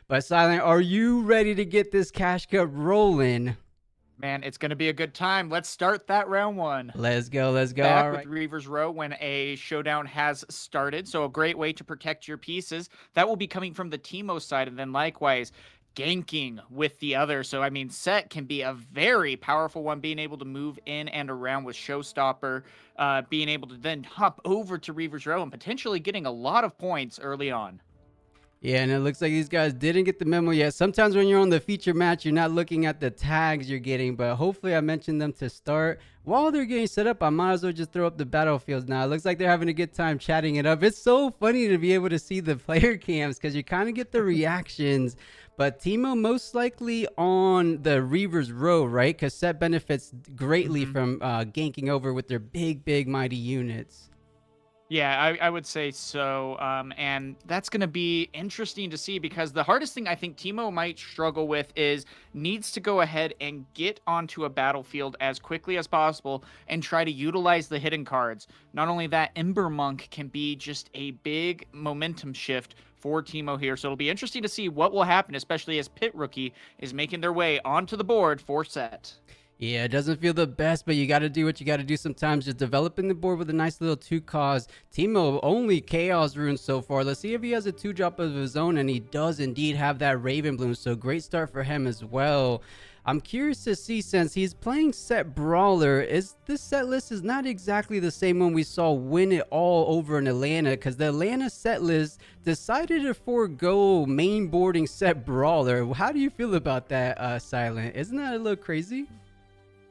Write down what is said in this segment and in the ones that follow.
But Silent, are you ready to get this Cash Cup rolling? Man, it's going to be a good time. Let's start that round one. Let's go. Let's go. Back All with right. Reaver's Row when a showdown has started. So a great way to protect your pieces. That will be coming from the Teemo side, and then likewise ganking with the other. So I mean, Sett can be a very powerful one, being able to move in and around with Showstopper, being able to then hop over to Reaver's Row and potentially getting a lot of points early on. Yeah, and it looks like these guys didn't get the memo yet. Sometimes when you're on the feature match, you're not looking at the tags you're getting, but hopefully I mentioned them to start. While they're getting set up, I might as well just throw up the battlefields now. It looks like they're having a good time chatting it up. It's so funny to be able to see the player cams because you kind of get the reactions. But Teemo most likely on the Reaver's Row, right? Because Sett benefits greatly from ganking over with their big, mighty units. Yeah, I would say so. And that's going to be interesting to see because the hardest thing I think Teemo might struggle with is needs to go ahead and get onto a battlefield as quickly as possible and try to utilize the hidden cards. Not only that, Ember Monk can be just a big momentum shift for Teemo here. So it'll be interesting to see what will happen, especially as Pit Rookie is making their way onto the board for Sett. Yeah, it doesn't feel the best, but you got to do what you got to do sometimes. Just developing the board with a nice little 2-cause. Teemo only Chaos Runes so far. Let's see if he has a 2-drop of his own, and he does indeed have that Raven Bloom, so great start for him as well. I'm curious to see, since he's playing Sett Brawler, is this set list is not exactly the same one we saw win it all over in Atlanta, because the Atlanta set list decided to forego main boarding Sett Brawler. How do you feel about that, Silent? Isn't that a little crazy?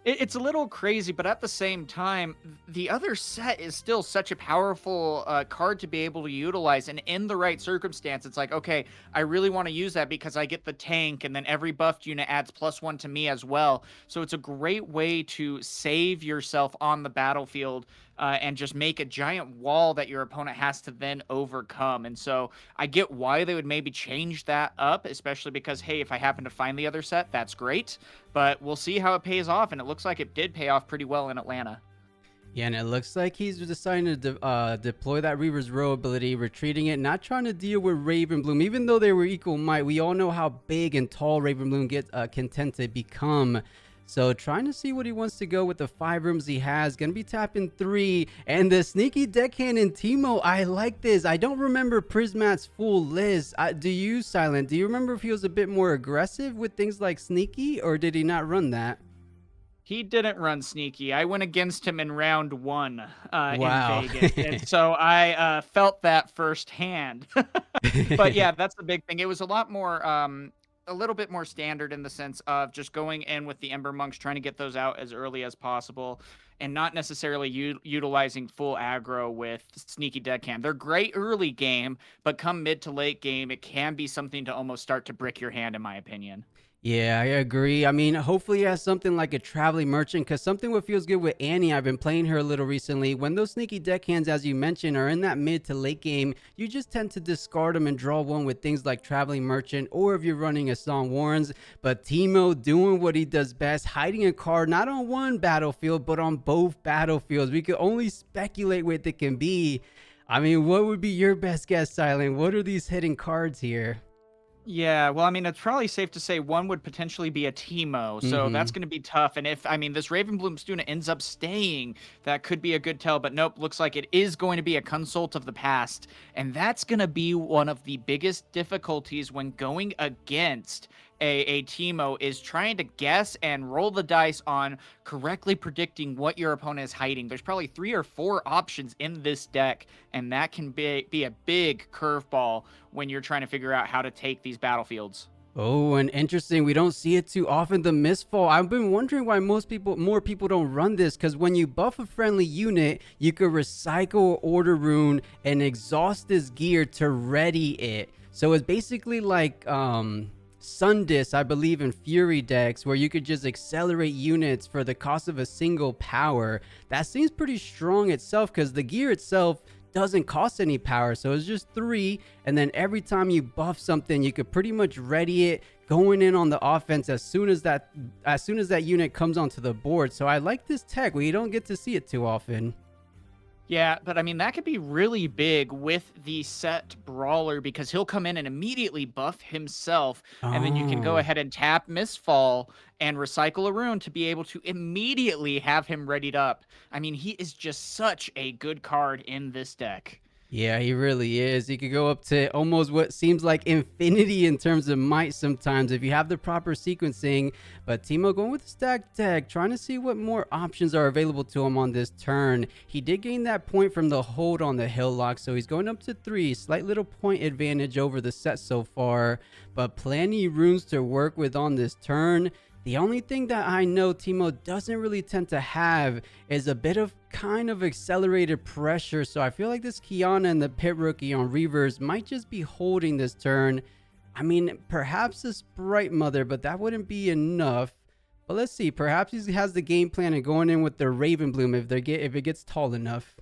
It's a little crazy, but at the same time, the other set is still such a powerful card to be able to utilize. And in the right circumstance, it's like, okay, I really want to use that because I get the tank, and then every buffed unit adds +1 to me as well. So it's a great way to save yourself on the battlefield and just make a giant wall that your opponent has to then overcome. And so I get why they would maybe change that up, especially because, hey, if I happen to find the other set, that's great. But we'll see how it pays off, and it looks like it did pay off pretty well in Atlanta. Yeah, and it looks like he's deciding to deploy that Reaver's Row ability, retreating it, not trying to deal with Raven Bloom. Even though they were equal might, we all know how big and tall Raven Bloom can tend to become. So trying to see what he wants to go with the 5 rooms he has. Gonna be tapping 3. And the sneaky deckhand in Teemo, I like this. I don't remember Prismat's full list. Do you, Silent? Do you remember if he was a bit more aggressive with things like sneaky, or did he not run that? He didn't run sneaky. I went against him in round 1 Wow. in Vegas, and so I felt that firsthand. But yeah, that's the big thing. It was a lot more, a little bit more standard in the sense of just going in with the Ember Monks, trying to get those out as early as possible, and not necessarily utilizing full aggro with Sneaky Deckhand. They're great early game, but come mid to late game, it can be something to almost start to brick your hand, in my opinion. Yeah, I agree. I mean, hopefully he has something like a traveling merchant, because something what feels good with Annie, I've been playing her a little recently. When those sneaky deckhands, as you mentioned, are in that mid to late game, you just tend to discard them and draw one with things like traveling merchant, or if you're running a Song Warrens. But Teemo doing what he does best, hiding a card not on one battlefield, but on both battlefields. We could only speculate what it can be. I mean, what would be your best guess, Silent? What are these hidden cards here? Yeah, well, I mean, it's probably safe to say one would potentially be a Teemo, so that's going to be tough. And if, I mean, this Ravenbloom student ends up staying, that could be a good tell. But nope, looks like it is going to be a Consult of the Past. And that's going to be one of the biggest difficulties when going against a Teemo, is trying to guess and roll the dice on correctly predicting what your opponent is hiding. There's probably 3 or 4 options in this deck, and that can be a big curveball when you're trying to figure out how to take these battlefields. Oh, and interesting. We don't see it too often. The Mistfall. I've been wondering why more people don't run this, because when you buff a friendly unit, you could recycle Order Rune and exhaust this gear to ready it. So it's basically like Sundis, I believe, in Fury decks, where you could just accelerate units for the cost of a single power. That seems pretty strong itself, because the gear itself doesn't cost any power, so it's just 3, and then every time you buff something, you could pretty much ready it going in on the offense as soon as that unit comes onto the board. So I like this tech. We don't get to see it too often. Yeah, but I mean, that could be really big with the Sett Brawler because he'll come in and immediately buff himself, and then you can go Oh. ahead and tap Misfall and recycle a rune to be able to immediately have him readied up. I mean, he is just such a good card in this deck. Yeah, he really is. He could go up to almost what seems like infinity in terms of might sometimes if you have the proper sequencing. But Teemo going with the stacked deck, trying to see what more options are available to him on this turn. He did gain that point from the hold on the Hillock, so he's going up to 3. Slight little point advantage over the Sett so far, but plenty runes to work with on this turn. The only thing that I know Teemo doesn't really tend to have is a bit of kind of accelerated pressure. So I feel like this Kiana and the Pit Rookie on Reavers might just be holding this turn. I mean, perhaps a Sprite Mother, but that wouldn't be enough. But let's see. Perhaps he has the game plan and going in with the Raven Bloom if it gets tall enough.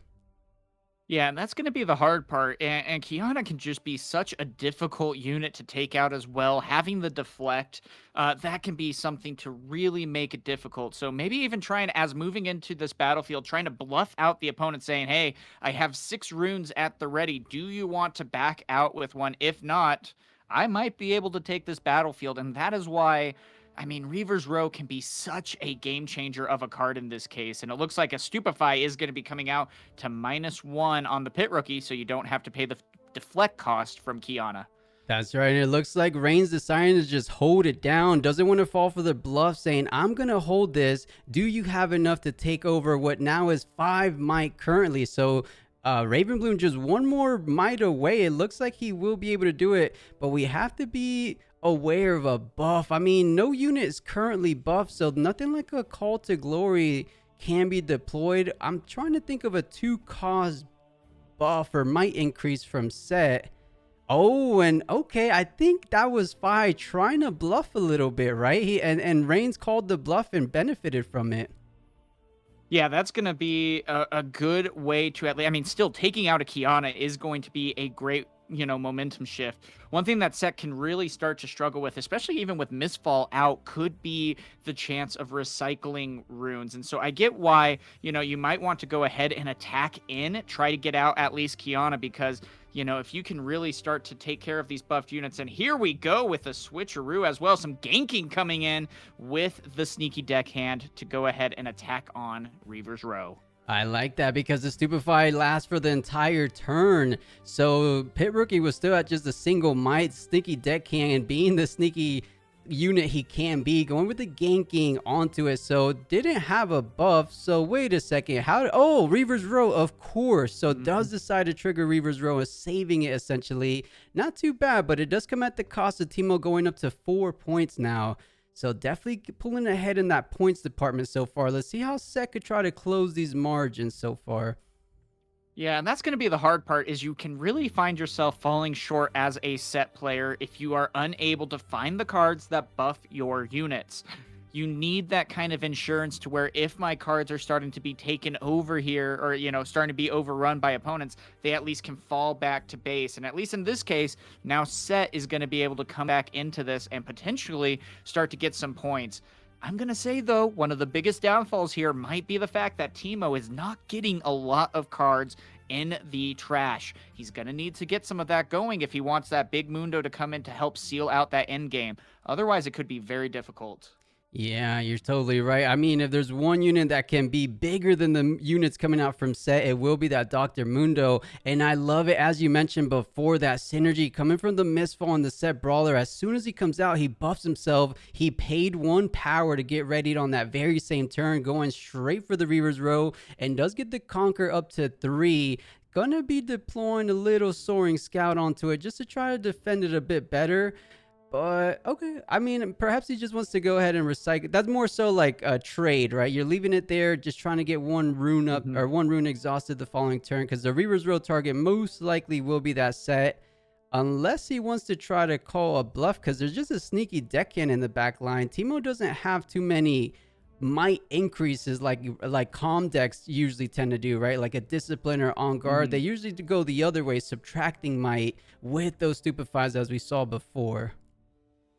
Yeah, and that's going to be the hard part. And Kiana can just be such a difficult unit to take out as well. Having the deflect, that can be something to really make it difficult. So maybe even trying, as moving into this battlefield, trying to bluff out the opponent saying, hey, I have 6 runes at the ready. Do you want to back out with one? If not, I might be able to take this battlefield. And that is why, I mean, Reaver's Row can be such a game changer of a card in this case. And it looks like a Stupefy is going to be coming out to -1 on the Pit Rookie, so you don't have to pay the deflect cost from Kiana. That's right. And it looks like Reignz deciding to just hold it down. Doesn't want to fall for the bluff, saying, I'm going to hold this. Do you have enough to take over what now is 5 might currently? So Ravenbloom just one more might away. It looks like he will be able to do it, but we have to be aware of a buff. I mean, no unit is currently buffed, so nothing like a Call to Glory can be deployed. I'm trying to think of a 2-cost buff or might increase from Sett. Oh, and okay, I think that was Fi trying to bluff a little bit, right? And Reignz called the bluff and benefited from it. Yeah, that's going to be a good way to at least, I mean, still taking out a Kiana is going to be a great, momentum shift. One thing that Sett can really start to struggle with, especially even with Misfall out, could be the chance of recycling runes. And so I get why, you might want to go ahead and attack in, try to get out at least Kiana, because if you can really start to take care of these buffed units, and here we go with a switcheroo as well, some ganking coming in with the sneaky deckhand to go ahead and attack on Reaver's Row. I like that because the Stupefy lasts for the entire turn. So Pit Rookie was still at just a single might. Sneaky Deckhand being the sneaky unit he can be, going with the ganking onto it, so didn't have a buff. So wait a second, Reaver's Row, of course. So does decide to trigger Reaver's Row and saving it essentially. Not too bad, but it does come at the cost of Teemo going up to 4 points now. So definitely pulling ahead in that points department so far. Let's see how Sett could try to close these margins so far. Yeah, and that's going to be the hard part, is you can really find yourself falling short as a Sett player if you are unable to find the cards that buff your units. You need that kind of insurance to where if my cards are starting to be taken over here, or, starting to be overrun by opponents, they at least can fall back to base. And at least in this case, now Sett is going to be able to come back into this and potentially start to get some points. I'm going to say, though, one of the biggest downfalls here might be the fact that Teemo is not getting a lot of cards in the trash. He's going to need to get some of that going if he wants that big Mundo to come in to help seal out that end game. Otherwise, it could be very difficult. Yeah, you're totally right. I mean, if there's one unit that can be bigger than the units coming out from Sett, it will be that Dr. Mundo. And I love it, as you mentioned before, that synergy coming from the Misfall and the Sett Brawler. As soon as he comes out, he buffs himself. He paid 1 power to get readied on that very same turn, going straight for the Reaver's Row, and does get the Conquer up to 3. Gonna be deploying a little Soaring Scout onto it just to try to defend it a bit better. But okay, I mean, perhaps he just wants to go ahead and recycle. That's more so like a trade, right? You're leaving it there, just trying to get 1 rune up, or 1 rune exhausted the following turn, because the Reaver's Row target most likely will be that Sett, unless he wants to try to call a bluff, because there's just a sneaky deckhand in the back line. Teemo doesn't have too many might increases like calm decks usually tend to do, right? Like a discipline or on guard. They usually go the other way, subtracting might with those stupefies, as we saw before.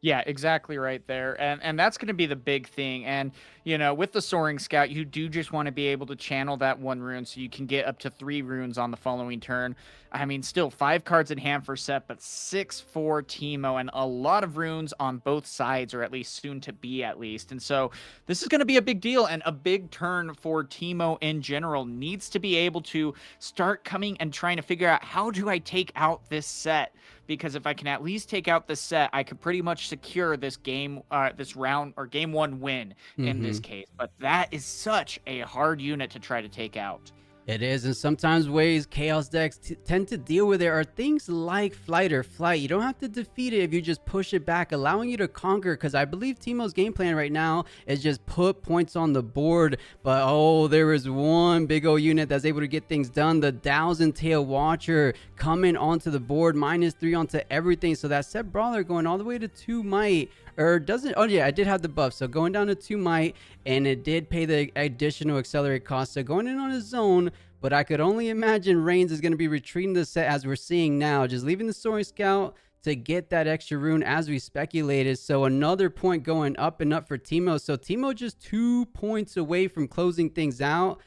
Yeah, exactly right there. And that's going to be the big thing. And with the Soaring Scout, you do just want to be able to channel that one rune so you can get up to 3 runes on the following turn. I mean, still 5 cards in hand for Sett, but 6 for Teemo, and a lot of runes on both sides, or at least soon to be at least. And so this is going to be a big deal, and a big turn for Teemo in general. Needs to be able to start coming and trying to figure out, how do I take out this Sett? Because if I can at least take out this Sett, I could pretty much secure this game, this round, or game 1 win in this case. But that is such a hard unit to try to take out. It is, and sometimes ways Chaos decks tend to deal with it are things like Flight or Flight. You don't have to defeat it if you just push it back, allowing you to conquer, because I believe Teemo's game plan right now is just put points on the board. But oh, there is one big old unit that's able to get things done. The Thousand Tail Watcher coming onto the board, -3 onto everything. So that Sett Brawler going all the way to 2 might. Or doesn't, oh yeah, I did have the buff, so going down to 2 might, and it did pay the additional accelerate cost, so going in on his own. But I could only imagine Reignz is going to be retreating the Sett as we're seeing now, just leaving the Soaring Scout to get that extra rune as we speculated. So another point going up and up for Teemo. So Teemo just 2 points away from closing things out.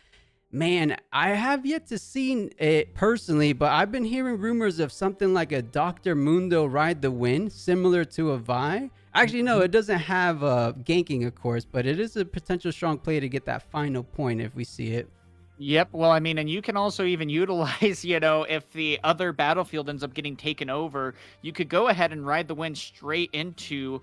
Man, I have yet to see it personally, but I've been hearing rumors of something like a Dr. Mundo Ride the Wind, similar to a Vi. Actually, no, it doesn't have ganking, of course, but it is a potential strong play to get that final point if we see it. Yep. Well, I mean, and you can also even utilize, if the other battlefield ends up getting taken over, you could go ahead and ride the wind straight into,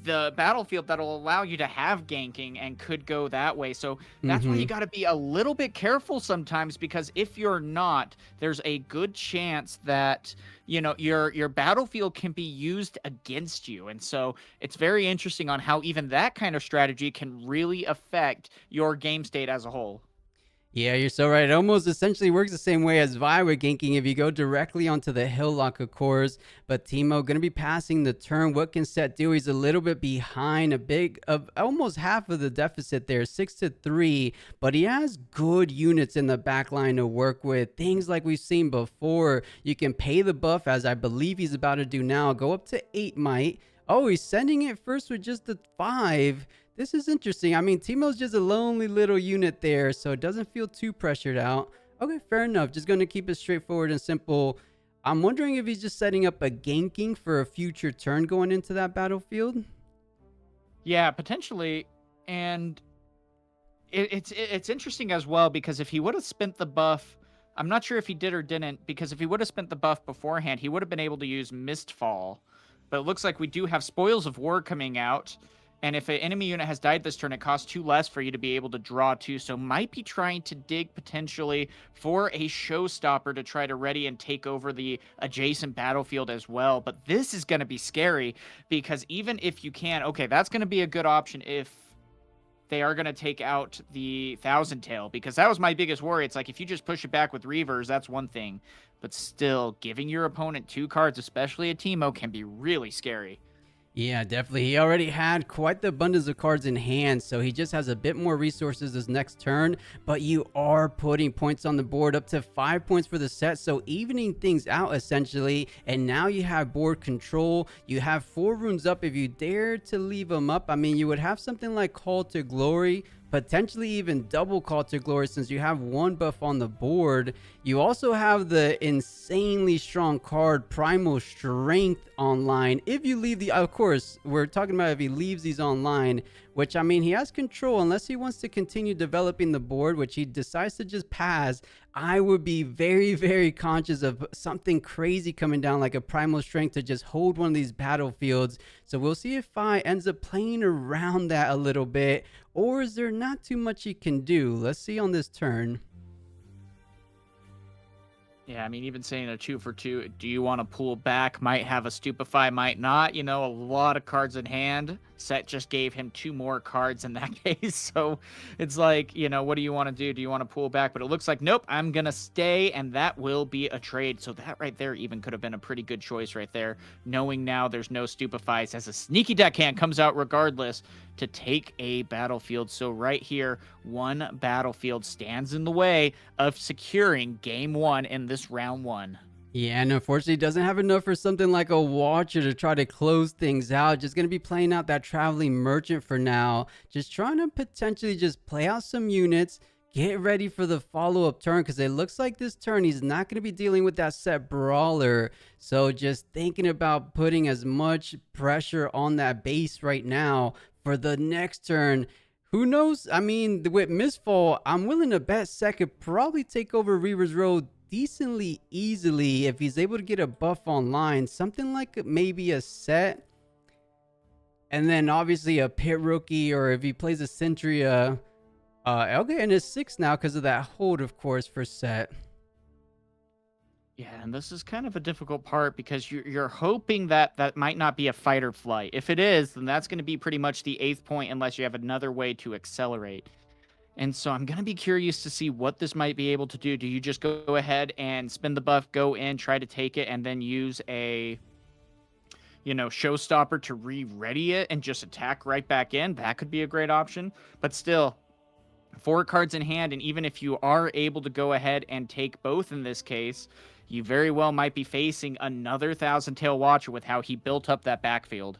the battlefield that'll allow you to have ganking, and could go that way. So that's why you got to be a little bit careful sometimes, because if you're not, there's a good chance that your battlefield can be used against you. And so it's very interesting on how even that kind of strategy can really affect your game state as a whole. Yeah, you're so right. It almost essentially works the same way as Vi with ganking if you go directly onto the Hillock, of course. But Teemo going to be passing the turn. What can Sett do? He's a little bit behind, of almost half of the deficit there, 6-3. But he has good units in the back line to work with. Things like we've seen before. You can pay the buff, as I believe he's about to do now. Go up to 8 might. Oh, he's sending it first with just the 5. This is interesting. I mean, Teemo's just a lonely little unit there, so it doesn't feel too pressured out. Okay, fair enough. Just going to keep it straightforward and simple. I'm wondering if he's just setting up a ganking for a future turn going into that battlefield. Yeah, potentially. And it's interesting as well, because if he would have spent the buff, I'm not sure if he did or didn't, because if he would have spent the buff beforehand, he would have been able to use Mistfall. But it looks like we do have Spoils of War coming out. And if an enemy unit has died this turn, it costs 2 less for you to be able to draw 2. So might be trying to dig potentially for a showstopper to try to ready and take over the adjacent battlefield as well. But this is going to be scary, because even if you can, okay, that's going to be a good option if they are going to take out the Thousand Tail, because that was my biggest worry. It's like, if you just push it back with Reavers, that's one thing. But still, giving your opponent 2 cards, especially a Teemo, can be really scary. Yeah, definitely. He already had quite the abundance of cards in hand, so he just has a bit more resources this next turn. But you are putting points on the board, up to 5 points for the Sett, so evening things out essentially. And now you have board control. You have 4 runes up if you dare to leave them up. I mean, you would have something like Call to Glory, potentially even double Call to Glory, since you have 1 buff on the board. You also have the insanely strong card Primal Strength online. If you leave the, of course, we're talking about if he leaves these online, which, I mean, he has control unless he wants to continue developing the board, which he decides to just pass. I would be very, very conscious of something crazy coming down like a Primal Strength to just hold one of these battlefields. So we'll see if Fi ends up playing around that a little bit, or is there not too much he can do? Let's see on this turn. Yeah, I mean, even saying a 2 for 2, do you want to pull back? Might have a Stupefy, might not. A lot of cards in hand. Sett just gave him 2 more cards in that case. So it's like, what do you want to do? Do you want to pull back? But it looks like, nope, I'm going to stay, and that will be a trade. So that right there even could have been a pretty good choice right there, knowing now there's no Stupefies, as a sneaky deckhand comes out regardless to take a battlefield. So right here, 1 battlefield stands in the way of securing game 1 in this round 1. Yeah, and unfortunately doesn't have enough for something like a Watcher to try to close things out. Just going to be playing out that Traveling Merchant for now. Just trying to potentially just play out some units, get ready for the follow-up turn, because it looks like this turn he's not going to be dealing with that Sett Brawler. So just thinking about putting as much pressure on that base right now for the next turn. Who knows? I mean, with Mistfall, I'm willing to bet Sett could probably take over Reaver's Road decently easily if he's able to get a buff online. Something like maybe a Sett, and then obviously a Pit Rookie, or if he plays a Centria. Okay, and it's 6 now because of that hold, of course, for Sett. Yeah, and this is kind of a difficult part because you're hoping that that might not be a fight or flight. If it is, then that's going to be pretty much the 8th point unless you have another way to accelerate. And so I'm going to be curious to see what this might be able to do. Do you just go ahead and spin the buff, go in, try to take it, and then use a, showstopper to re-ready it and just attack right back in? That could be a great option. But still, 4 cards in hand, and even if you are able to go ahead and take both in this case, you very well might be facing another Thousand Tail Watcher with how he built up that backfield.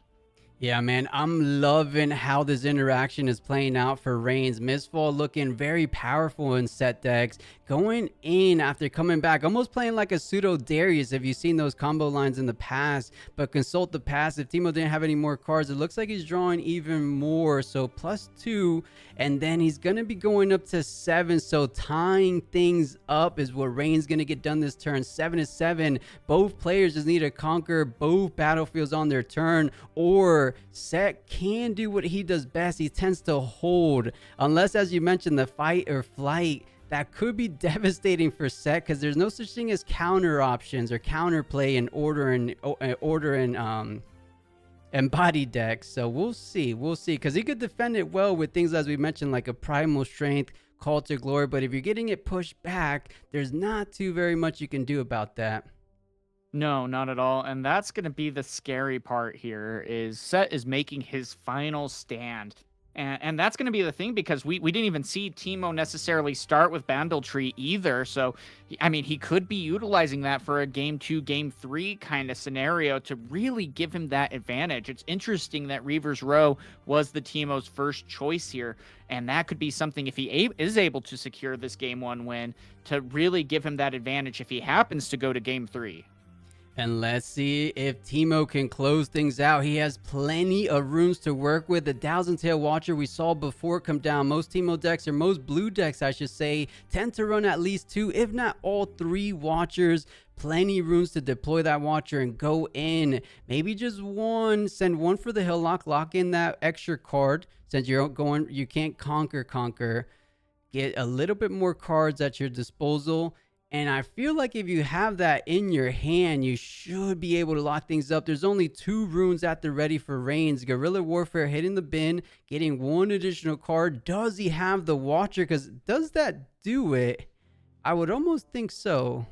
Yeah, man, I'm loving how this interaction is playing out for Reignz. Mistfall looking very powerful in Sett decks. Going in after coming back, almost playing like a pseudo Darius if you've seen those combo lines in the past. But consult the past. If Teemo didn't have any more cards, it looks like he's drawing even more. So +2, and then he's going to be going up to 7. So tying things up is what Reignz going to get done this turn. 7-7. Both players just need to conquer both battlefields on their turn, or Sett can do what he does best. He tends to hold, unless, as you mentioned, the fight or flight. That could be devastating for Sett because there's no such thing as counter options or counterplay in order and body decks. So we'll see because he could defend it well with things, as we mentioned, like a Primal Strength, Call to Glory. But if you're getting it pushed back, there's not too very much you can do about that. No, not at all. And that's going to be the scary part here is Sett is making his final stand. And that's going to be the thing because we didn't even see Teemo necessarily start with Bandle Tree either. So, I mean, he could be utilizing that for a game 2, game 3 kind of scenario to really give him that advantage. It's interesting that Reaver's Row was the Teemo's first choice here. And that could be something if he is able to secure this game 1 win to really give him that advantage if he happens to go to game 3. And let's see if Teemo can close things out. He has plenty of rooms to work with. The Thousand Tail Watcher we saw before come down. Most Teemo decks, or most blue decks I should say, tend to run at least 2, if not all 3 Watchers. Plenty rooms to deploy that Watcher and go in. Maybe just 1. Send 1 for the Hillock. Lock in that extra card since you can't conquer. Get a little bit more cards at your disposal. And I feel like if you have that in your hand, you should be able to lock things up. There's only 2 runes at the ready for Reignz. Guerrilla Warfare hitting the bin, getting 1 additional card. Does he have the Watcher? Because does that do it? I would almost think so.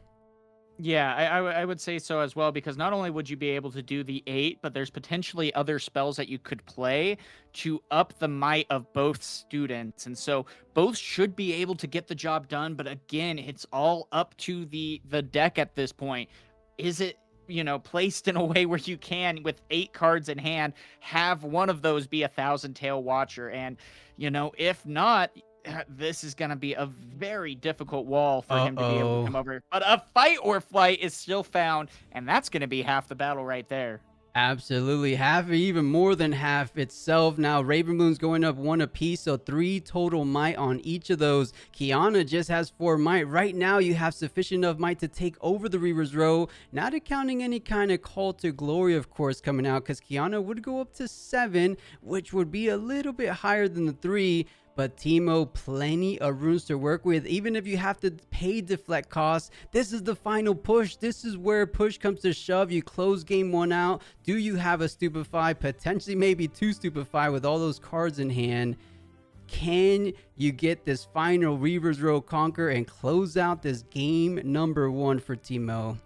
Yeah, I would say so as well, because not only would you be able to do the 8, but there's potentially other spells that you could play to up the might of both students. And so both should be able to get the job done. But again, it's all up to the deck at this point. Is it, placed in a way where you can, with 8 cards in hand, have one of those be a Thousand Tail Watcher? And, if not, this is going to be a very difficult wall for him to be able to come over. But a fight or flight is still found, and that's going to be half the battle right there. Absolutely. Half, or even more than half itself. Now, Ravenmoon's going up 1 apiece, so 3 total might on each of those. Kiana just has 4 might. Right now, you have sufficient enough might to take over the Reaver's Row, not accounting any kind of Call to Glory, of course, coming out, because Kiana would go up to 7, which would be a little bit higher than the 3. But Teemo, plenty of runes to work with. Even if you have to pay deflect costs, this is the final push. This is where push comes to shove. You close game 1 out. Do you have a Stupefy? Potentially maybe 2 Stupefy with all those cards in hand. Can you get this final Reaver's Row conquer and close out this game number 1 for Teemo?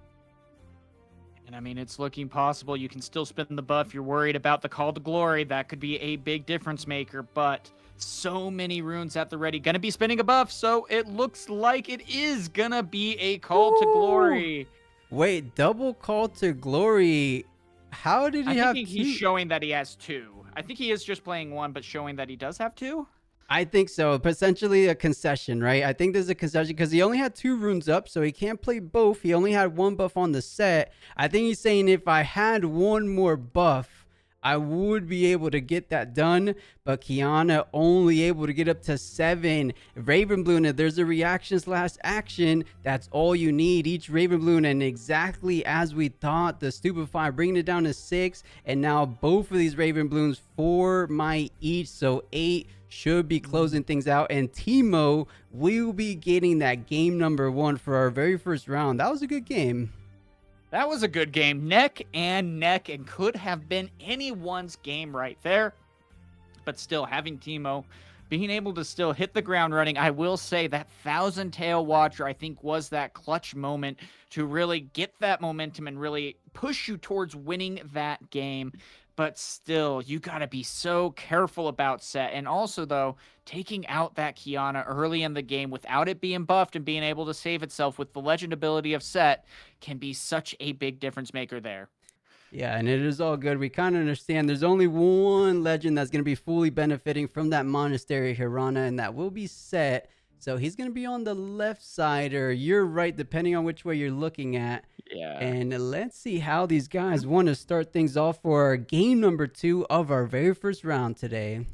And I mean, it's looking possible. You can still spin the buff. You're worried about the Call to Glory. That could be a big difference maker, but so many runes at the ready. Gonna be spinning a buff, so it looks like it is gonna be a Call to Glory. Wait, double call to glory. How did I he think have he's two? showing that he has two. I think he is just playing one, but showing that he does have two. I think so. Potentially a concession, right? I think there's a concession because he only had two runes up, so he can't play both. He only had one buff on the set. I think he's saying if I had one more buff, I would be able to get that done. But Kiana only able to get up to 7. Raven Bloom, if there's a reaction slash action, that's all you need. Each Raven Bloom, and exactly as we thought, the Stupefy bringing it down to 6. And now both of these Raven Blooms 4 might each, so 8 should be closing things out, and Teemo will be getting that game number 1 for our very first round. That was a good game. That was a good game, neck and neck, and could have been anyone's game right there. But still, having Teemo being able to still hit the ground running, I will say that Thousand Tail Watcher, I think, was that clutch moment to really get that momentum and really push you towards winning that game. But still, you got to be so careful about Sett. And also, though, taking out that Kiana early in the game without it being buffed and being able to save itself with the legend ability of Sett can be such a big difference maker there. Yeah, and it is all good. We kind of understand there's only one legend that's going to be fully benefiting from that Monastery Hirana, and that will be Sett. So he's going to be on the left side, or you're right, depending on which way you're looking at. Yeah. And let's see how these guys want to start things off for our game number 2 of our very first round today.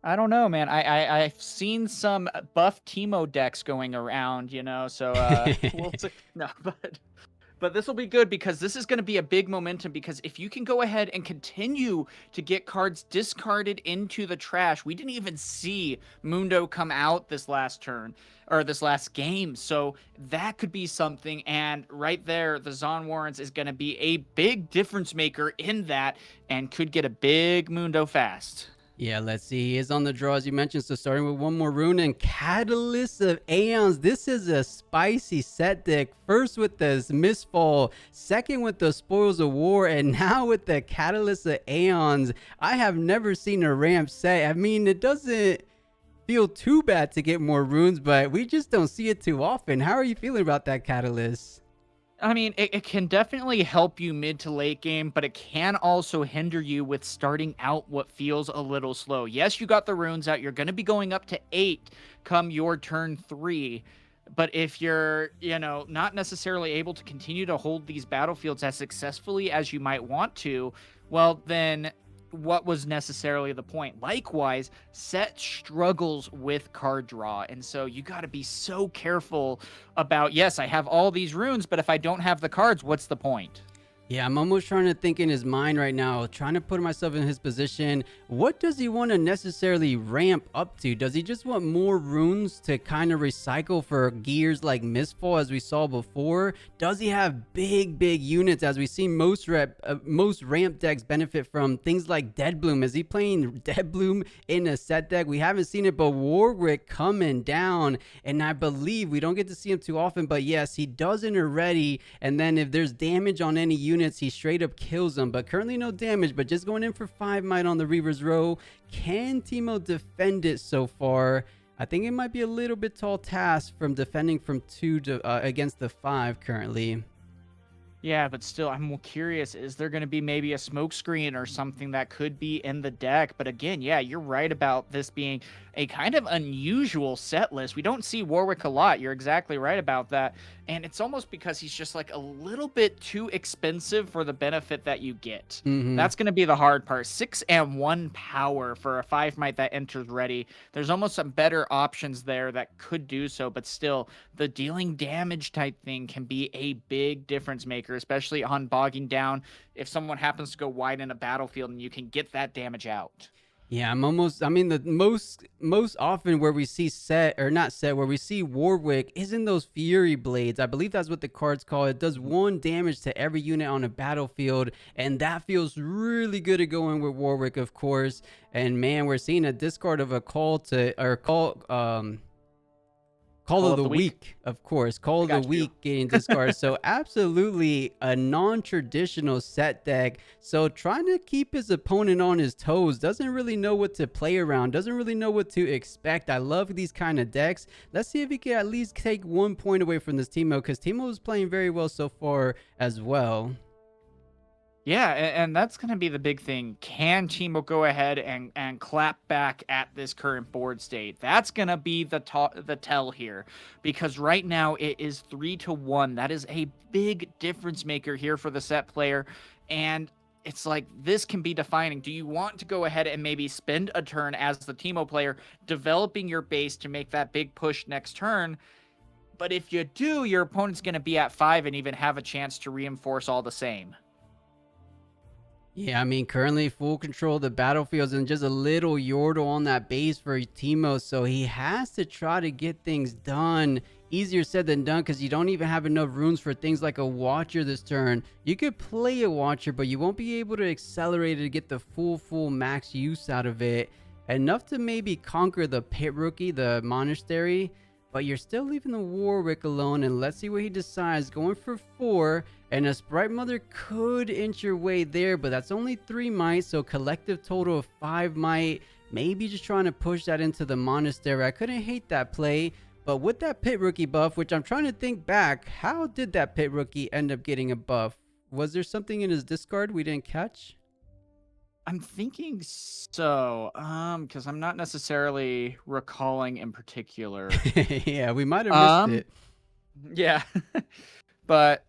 I don't know, man. I've seen some buff Teemo decks going around, so we'll see. No, but this will be good because this is going to be a big momentum, because if you can go ahead and continue to get cards discarded into the trash. We didn't even see Mundo come out this last turn or this last game. So that could be something. And right there, the Zon Warrens is going to be a big difference maker in that and could get a big Mundo fast. Yeah, let's see. He is on the draw, as you mentioned. So starting with one more rune and Catalyst of Aeons. This is a spicy Sett deck. First with the Mistfall, second with the Spoils of War, and now with the Catalyst of Aeons. I have never seen a ramp Sett. I mean, it doesn't feel too bad to get more runes, but we just don't see it too often. How are you feeling about that Catalyst? I mean, it can definitely help you mid to late game, but it can also hinder you with starting out what feels a little slow. Yes, you got the runes out. You're going to be going up to 8 come your turn 3. But if you're, not necessarily able to continue to hold these battlefields as successfully as you might want to, well, then what was necessarily the point? Likewise, Sett struggles with card draw, and so you got to be so careful about, yes, I have all these runes, but if I don't have the cards, what's the point? Yeah, I'm almost trying to think in his mind right now, trying to put myself in his position. What does he want to necessarily ramp up to? Does he just want more runes to kind of recycle for gears like Mistfall, as we saw before? Does he have big units, as we see most ramp decks benefit from things like Dead Bloom? Is he playing Dead Bloom in a Sett deck? We haven't seen it, but Warwick coming down, and I believe we don't get to see him too often, but yes, he does it already. And then if there's damage on any units, he straight up kills them, but currently no damage, but just going in for 5 might on the Reaver's Row. Can Teemo defend it so far? I think it might be a little bit tall task from defending from 2 to against the 5 currently. Yeah, but still, I'm more curious, is there going to be maybe a smoke screen or something that could be in the deck? But again, yeah, you're right about this being a kind of unusual Sett list. We don't see Warwick a lot. You're exactly right about that. And it's almost because he's just like a little bit too expensive for the benefit that you get. That's going to be the hard part. 6 and 1 power for a 5 might that enters ready. There's almost some better options there that could do so, but still, the dealing damage type thing can be a big difference maker, especially on bogging down if someone happens to go wide in a battlefield and you can get that damage out. Yeah, the most often where we see Sett, or not Sett, where we see Warwick is in those Fury Blades. I believe that's what the cards call it. It does 1 damage to every unit on a battlefield, and that feels really good to go in with Warwick, of course. And man, we're seeing a discard of a Call of the week, of course. Call I of the got you. week getting discarded. So absolutely a non-traditional Sett deck. So trying to keep his opponent on his toes. Doesn't really know what to play around. Doesn't really know what to expect. I love these kind of decks. Let's see if he can at least take 1 point away from this Teemo, because Teemo is playing very well so far as well. Yeah, and that's going to be the big thing. Can Teemo go ahead and clap back at this current board state? That's going to be the tell here, because right now it is 3-1. That is a big difference maker here for the Sett player, and it's like this can be defining. Do you want to go ahead and maybe spend a turn as the Teemo player, developing your base to make that big push next turn? But if you do, your opponent's going to be at 5 and even have a chance to reinforce all the same. Yeah, I mean, currently full control of the battlefields and just a little Yordle on that base for Teemo, so he has to try to get things done. Easier said than done, because you don't even have enough runes for things like a Watcher this turn. You could play a Watcher, but you won't be able to accelerate it to get the full max use out of it. Enough to maybe conquer the Pit Rookie, the Monastery, but you're still leaving the Warwick alone, and let's see what he decides. Going for 4, and a Sprite Mother could inch your way there, but that's only 3 might, so collective total of 5 might. Maybe just trying to push that into the Monastery. I couldn't hate that play, but with that Pit Rookie buff, which I'm trying to think back, how did that Pit Rookie end up getting a buff? Was there something in his discard we didn't catch? I'm thinking so, because I'm not necessarily recalling in particular. Yeah, we might have missed it. Yeah, but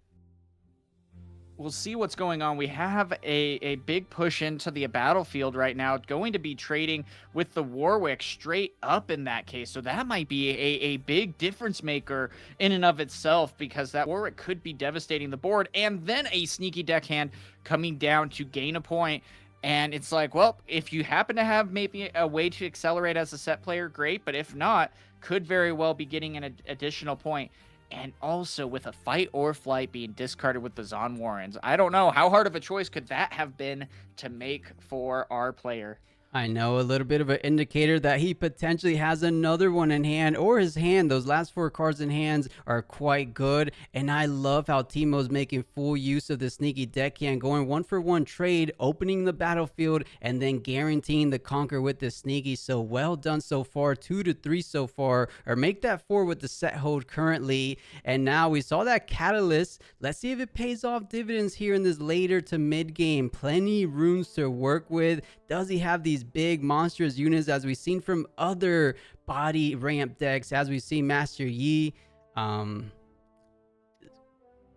we'll see what's going on. We have a big push into the battlefield right now, going to be trading with the Warwick straight up in that case. So that might be a big difference maker in and of itself, because that Warwick could be devastating the board, and then a sneaky deckhand coming down to gain a point. And it's like, well, if you happen to have maybe a way to accelerate as a Sett player, great. But if not, could very well be getting an additional point. And also with a fight or flight being discarded with the Zon Warrens. I don't know. How hard of a choice could that have been to make for our player? I know, a little bit of an indicator that he potentially has another one in hand, or his hand, those last 4 cards in hands are quite good. And I love how Teemo's making full use of the sneaky deckhand, going 1-for-1 trade, opening the battlefield, and then guaranteeing the conquer with the sneaky. So well done so far, 2-3 so far, or make that 4 with the Sett hold currently. And now we saw that catalyst. Let's see if it pays off dividends here in this later to mid game. Plenty runes to work with. Does he have these big monstrous units as we've seen from other body ramp decks, as we've seen Master Yi?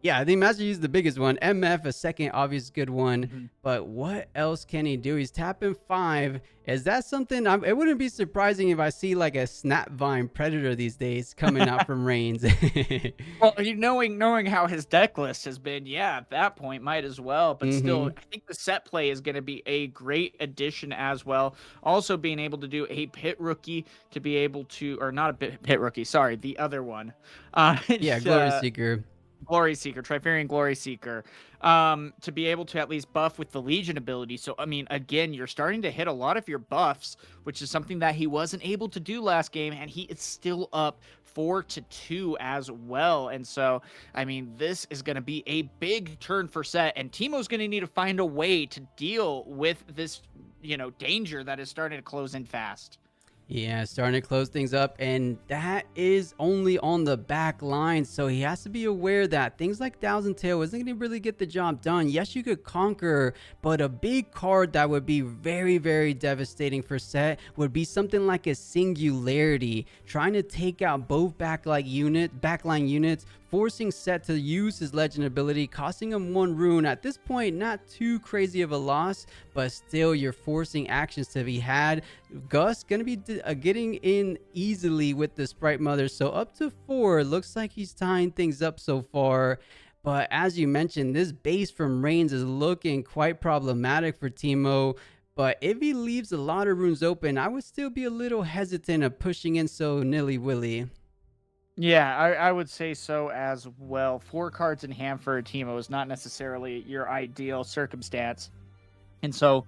Yeah, I think Master Yi is the biggest one. MF, a second obvious good one. But what else can he do? He's tapping 5. Is that something? It wouldn't be surprising if I see like a Snapvine Predator these days coming out from Reignz. Well, knowing how his deck list has been, yeah, at that point might as well. But still, I think the Sett play is going to be a great addition as well. Also being able to do a Pit Rookie to be able to, or not a Pit Rookie, sorry, the other one. Yeah, Glory Seeker. Glory Seeker, Trifarian Glory Seeker, to be able to at least buff with the Legion ability. So, I mean, again, you're starting to hit a lot of your buffs, which is something that he wasn't able to do last game, and he is still up 4-2 as well. And so, I mean, this is going to be a big turn for Sett, and Teemo's going to need to find a way to deal with this, danger that is starting to close in fast. Yeah, starting to close things up, and that is only on the back line, so he has to be aware that things like Thousand Tail isn't going to really get the job done. Yes, you could conquer, but a big card that would be very, very devastating for Sett would be something like a Singularity, trying to take out both backline units, forcing Sett to use his legend ability, costing him 1 rune. At this point, not too crazy of a loss, but still you're forcing actions to be had. Gus gonna be getting in easily with the Sprite Mother, so up to 4. Looks like he's tying things up so far. But as you mentioned, this base from Reignz is looking quite problematic for Teemo. But if he leaves a lot of runes open, I would still be a little hesitant of pushing in so nilly-willy. Yeah, I would say so as well. 4 cards in hand for a Teemo is not necessarily your ideal circumstance. And so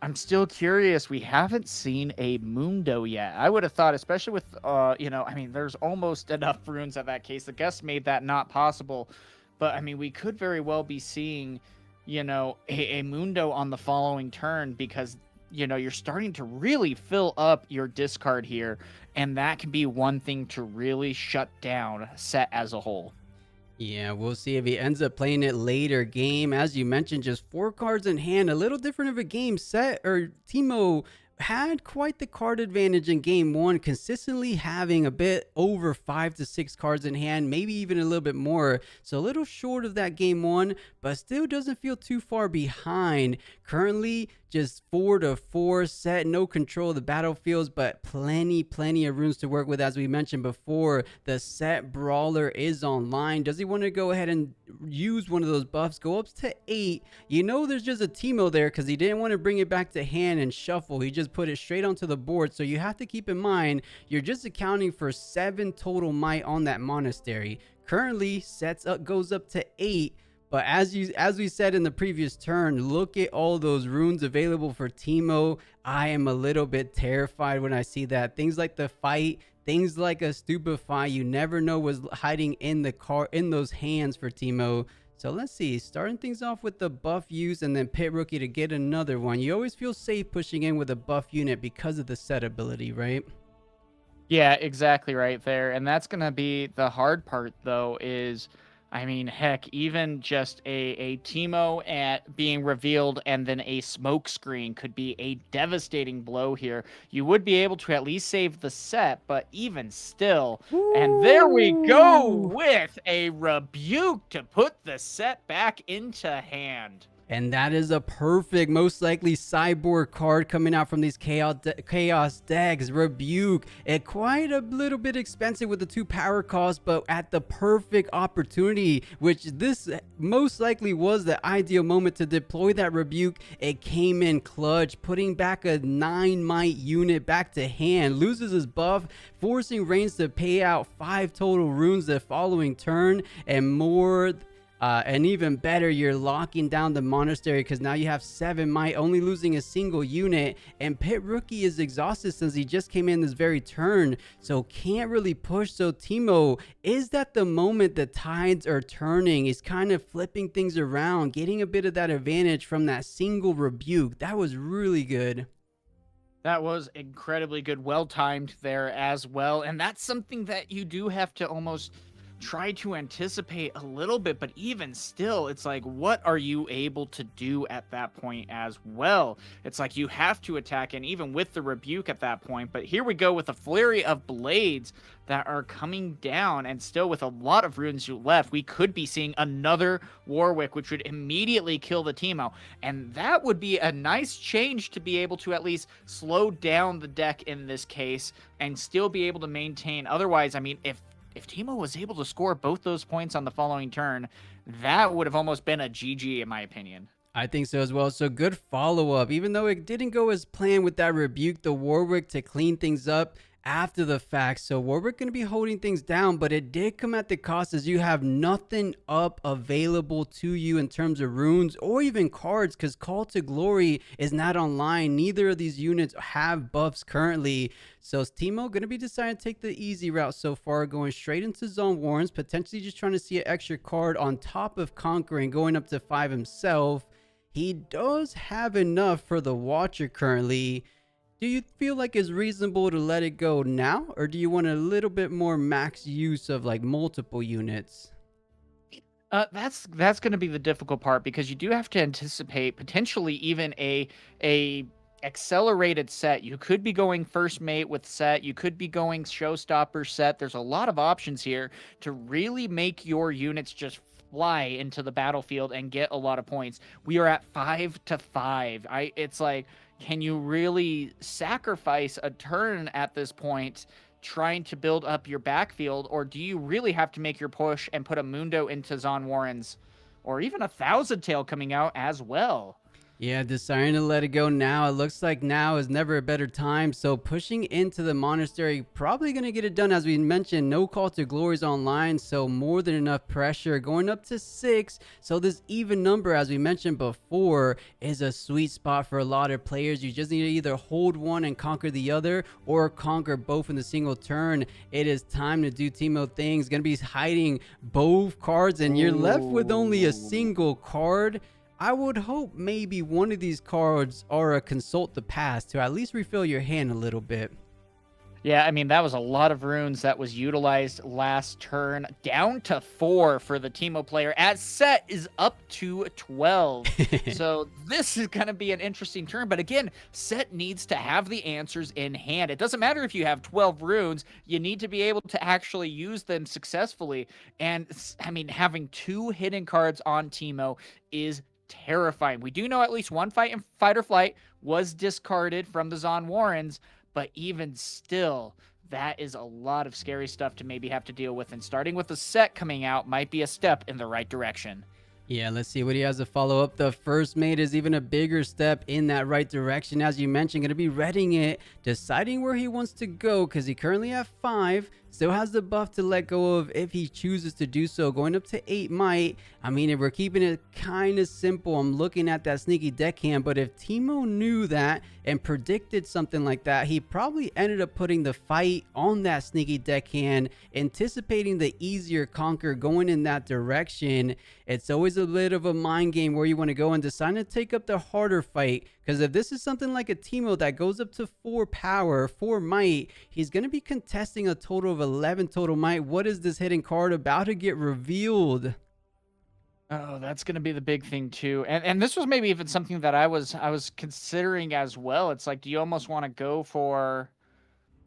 I'm still curious. We haven't seen a Mundo yet. I would have thought, especially with, I mean, there's almost enough runes at that case. The guest made that not possible. But, I mean, we could very well be seeing, a Mundo on the following turn because, you're starting to really fill up your discard here. And that can be one thing to really shut down Sett as a whole. Yeah, we'll see if he ends up playing it later game. As you mentioned, just 4 cards in hand, a little different of a game. Sett or Teemo had quite the card advantage in game one, consistently having a bit over 5 to 6 cards in hand, maybe even a little bit more. So a little short of that game one, but still doesn't feel too far behind. Currently, just 4 to 4. Sett, no control of the battlefields, but plenty of runes to work with. As we mentioned before, the Sett Brawler is online. Does he want to go ahead and use one of those buffs? Go up to 8. There's just a Teemo there because he didn't want to bring it back to hand and shuffle. He just put it straight onto the board. So you have to keep in mind, you're just accounting for 7 total might on that monastery. Currently, Sett's goes up to 8. But as we said in the previous turn, look at all those runes available for Teemo. I am a little bit terrified when I see that. Things like the fight, things like a stupefy, you never know what's hiding in those hands for Teemo. So let's see, starting things off with the buff use and then Pit Rookie to get another one. You always feel safe pushing in with a buff unit because of the Sett ability, right? Yeah, exactly right there. And that's going to be the hard part, though, is, I mean, heck, even just a Teemo at being revealed and then a smoke screen could be a devastating blow here. You would be able to at least save the Sett, but even still. Ooh. And there we go with a rebuke to put the Sett back into hand. And that is a perfect, most likely cyborg card coming out from these chaos decks. Rebuke, quite a little bit expensive with the 2 power costs, but at the perfect opportunity, which this most likely was the ideal moment to deploy that Rebuke. It came in clutch, putting back a 9 might unit back to hand, loses his buff, forcing Reignz to pay out 5 total runes the following turn, and more. And even better, you're locking down the monastery because now you have 7 might, only losing a single unit. And Pit Rookie is exhausted since he just came in this very turn, so can't really push. So Teemo, is that the moment the tides are turning? He's kind of flipping things around, getting a bit of that advantage from that single rebuke. That was really good. That was incredibly good, well timed there as well. And that's something that you do have to almost try to anticipate a little bit, but even still, it's like, what are you able to do at that point as well? It's like you have to attack, and even with the rebuke at that point. But here we go with a flurry of blades that are coming down, and still with a lot of runes left, we could be seeing another Warwick, which would immediately kill the Teemo, and that would be a nice change to be able to at least slow down the deck in this case and still be able to maintain. Otherwise, I mean, if Teemo was able to score both those points on the following turn, that would have almost been a GG in my opinion. I think so as well. So good follow-up. Even though it didn't go as planned with that rebuke, the Warwick to clean things up after the fact. So Warwick going to be holding things down, but it did come at the cost as you have nothing up available to you in terms of runes or even cards, because Call to Glory is not online. Neither of these units have buffs currently. So is Teemo going to be deciding to take the easy route so far, going straight into Zone Warrens, potentially just trying to see an extra card on top of conquering, going up to 5 himself. He does have enough for the Watcher currently. Do you feel like it's reasonable to let it go now, or do you want a little bit more max use of like multiple units? That's going to be the difficult part, because you do have to anticipate potentially even a accelerated Sett. You could be going first mate with Sett. You could be going showstopper Sett. There's a lot of options here to really make your units just fly into the battlefield and get a lot of points. We are at 5 to 5. It's like, can you really sacrifice a turn at this point trying to build up your backfield, or do you really have to make your push and put a Mundo into Zon Warrens, or even a Thousand Tail coming out as well? Yeah, deciding to let it go now. It looks like now is never a better time. So pushing into the monastery, probably going to get it done. As we mentioned, no call to glories online. So more than enough pressure going up to 6. So this even number, as we mentioned before, is a sweet spot for a lot of players. You just need to either hold one and conquer the other, or conquer both in the single turn. It is time to do Teemo things. Going to be hiding both cards, and you're left with only a single card. I would hope maybe one of these cards are a Consult the Past to at least refill your hand a little bit. Yeah, I mean, that was a lot of runes that was utilized last turn. Down to 4 for the Teemo player, as Sett is up to 12. So this is going to be an interesting turn. But again, Sett needs to have the answers in hand. It doesn't matter if you have 12 runes. You need to be able to actually use them successfully. And, I mean, having 2 hidden cards on Teemo is terrifying. We do know at least one fight or flight was discarded from the Zon Warrens, but even still, that is a lot of scary stuff to maybe have to deal with, and starting with the Sett coming out might be a step in the right direction. Yeah, let's see what he has to follow up. The first mate is even a bigger step in that right direction. As you mentioned, going to be reading it, deciding where he wants to go, because he currently have 5. Still has the buff to let go of if he chooses to do so. Going up to 8 might. I mean, if we're keeping it kind of simple, I'm looking at that sneaky deckhand. But if Teemo knew that and predicted something like that, he probably ended up putting the fight on that sneaky deckhand, anticipating the easier conquer going in that direction. It's always a bit of a mind game where you want to go and decide to take up the harder fight. Because if this is something like a Teemo that goes up to 4 power, 4 might, he's going to be contesting a total of 11 total might. What is this hidden card about to get revealed? Oh, that's going to be the big thing too. And this was maybe even something that I was considering as well. It's like, do you almost want to go for,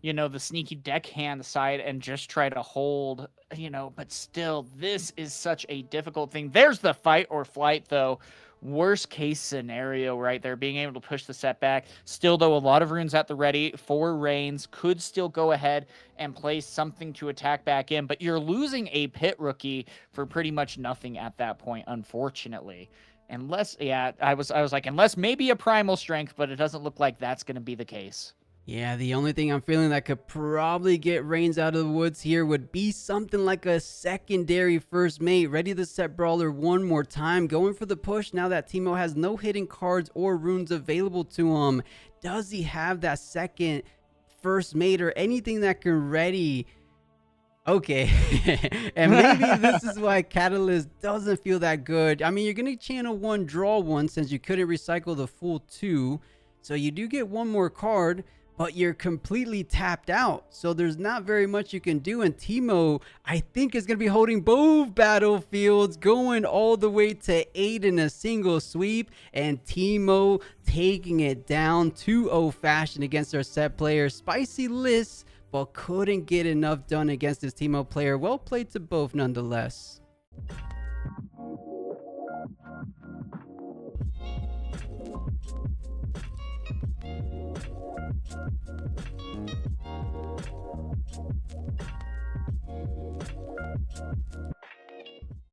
you know, the sneaky deckhand side and just try to hold, you know, but still, this is such a difficult thing. There's the fight or flight though. Worst case scenario right there, being able to push the setback. Still though, a lot of runes at the ready for Reignz. Could still go ahead and play something to attack back in, but you're losing a pit rookie for pretty much nothing at that point, unfortunately. Unless, yeah, I was like, unless maybe a primal strength, but it doesn't look like that's going to be the case. Yeah, the only thing I'm feeling that could probably get Reignz out of the woods here would be something like a secondary first mate. Ready to Sett Brawler one more time. Going for the push now that Teemo has no hidden cards or runes available to him. Does he have that second first mate or anything that can ready? Okay, and maybe this is why Catalyst doesn't feel that good. I mean, you're going to channel 1, draw 1 since you couldn't recycle the full 2. So you do get 1 more card, but you're completely tapped out. So there's not very much you can do. And Teemo, I think, is going to be holding both battlefields, going all the way to 8 in a single sweep. And Teemo taking it down 2-0 fashion against our Sett player. Spicy list, but couldn't get enough done against this Teemo player. Well played to both nonetheless.